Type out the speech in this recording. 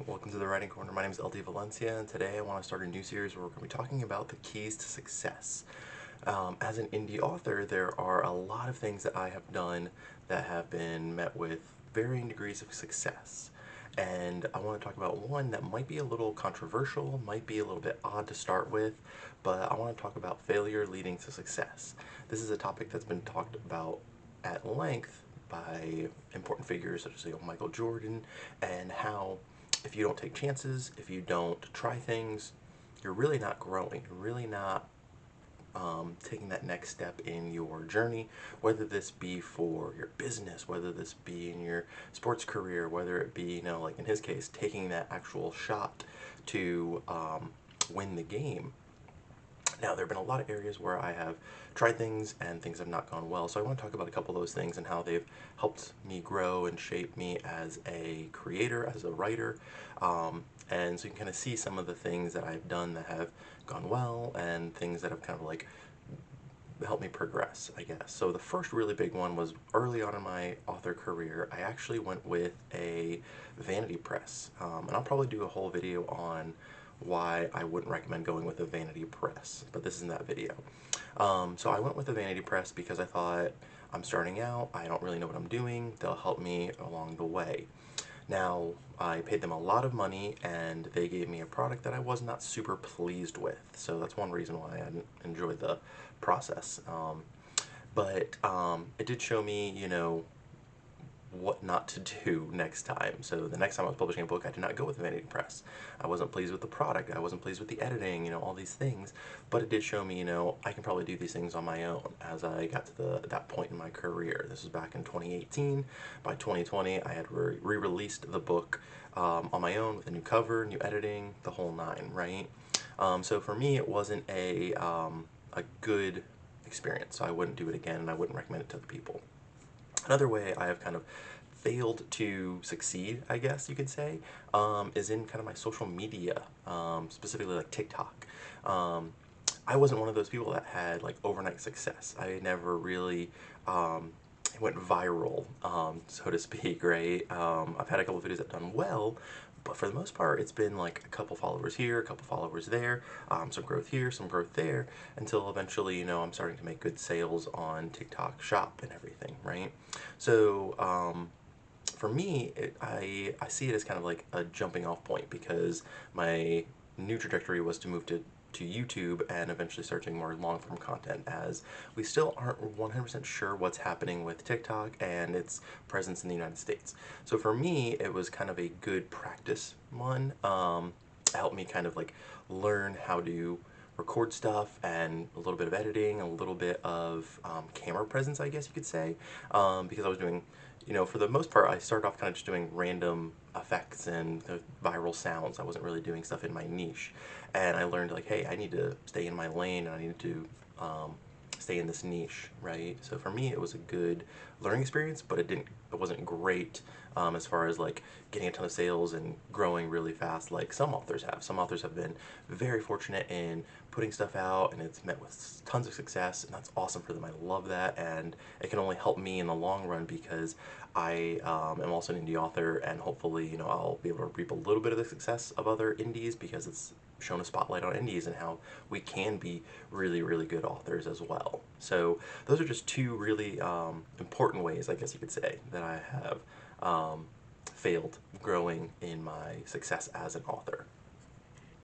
Welcome to the Writing Corner. My name is LD Valencia, and today I want to start a new series where we're going to be talking about the keys to success. As an indie author, there are a lot of things that I have done that have been met with varying degrees of success. And I want to talk about one that might be a little controversial, might be a little bit odd to start with, but I want to talk about failure leading to success. This is a topic that's been talked about at length by important figures such as Michael Jordan, and how if you don't take chances, if you don't try things, you're really not growing. You're really not taking that next step in your journey, whether this be for your business, whether this be in your sports career, whether it be, like in his case, taking that actual shot to win the game. Now, there have been a lot of areas where I have tried things and things have not gone well, so I want to talk about a couple of those things and how they've helped me grow and shape me as a creator, as a writer. And so you can kind of see some of the things that I've done that have gone well and things that have kind of like helped me progress, I guess. So the first really big one was early on in my author career. I actually went with a vanity press, and I'll probably do a whole video on why I wouldn't recommend going with a vanity press, but this isn't that video. So I went with a vanity press because I thought, I'm starting out, I don't really know what I'm doing, they'll help me along the way. Now, I paid them a lot of money and they gave me a product that I was not super pleased with. So that's one reason why I didn't enjoy the process. But it did show me, what not to do next time. So the next time I was publishing a book, I did not go with a vanity press. I wasn't pleased with the product. I wasn't pleased with the editing, all these things. But it did show me, I can probably do these things on my own as I got to that point in my career. This was back in 2018. By 2020, I had re-released the book on my own with a new cover, new editing, the whole nine, right? So for me, it wasn't a good experience. So I wouldn't do it again, and I wouldn't recommend it to other people. Another way I have kind of failed to succeed, I guess you could say, is in kind of my social media, specifically like TikTok. I wasn't one of those people that had like overnight success. I never really went viral, so to speak, right? I've had a couple of videos that done well, but for the most part, it's been like a couple followers here, a couple followers there, some growth here, some growth there, until eventually, I'm starting to make good sales on TikTok Shop and everything, right? So, for me, I see it as kind of like a jumping off point because my new trajectory was to move to YouTube and eventually start doing more long-form content, as we still aren't 100% sure what's happening with TikTok and its presence in the United States. So for me, it was kind of a good practice one. It helped me kind of like learn how to record stuff and a little bit of editing, a little bit of camera presence, I guess you could say, because I was doing, for the most part, I started off kind of just doing random effects and viral sounds. I wasn't really doing stuff in my niche. And I learned like, hey, I need to stay in my lane and I need to stay in this niche, right? So for me, it was a good learning experience, but it wasn't great as far as like getting a ton of sales and growing really fast like some authors have. Some authors have been very fortunate in putting stuff out and it's met with tons of success, and that's awesome for them. I love that, and it can only help me in the long run because I am also an indie author, and hopefully, I'll be able to reap a little bit of the success of other indies because it's shown a spotlight on indies and how we can be really, really good authors as well. So those are just two really important ways, I guess you could say, that I have failed growing in my success as an author.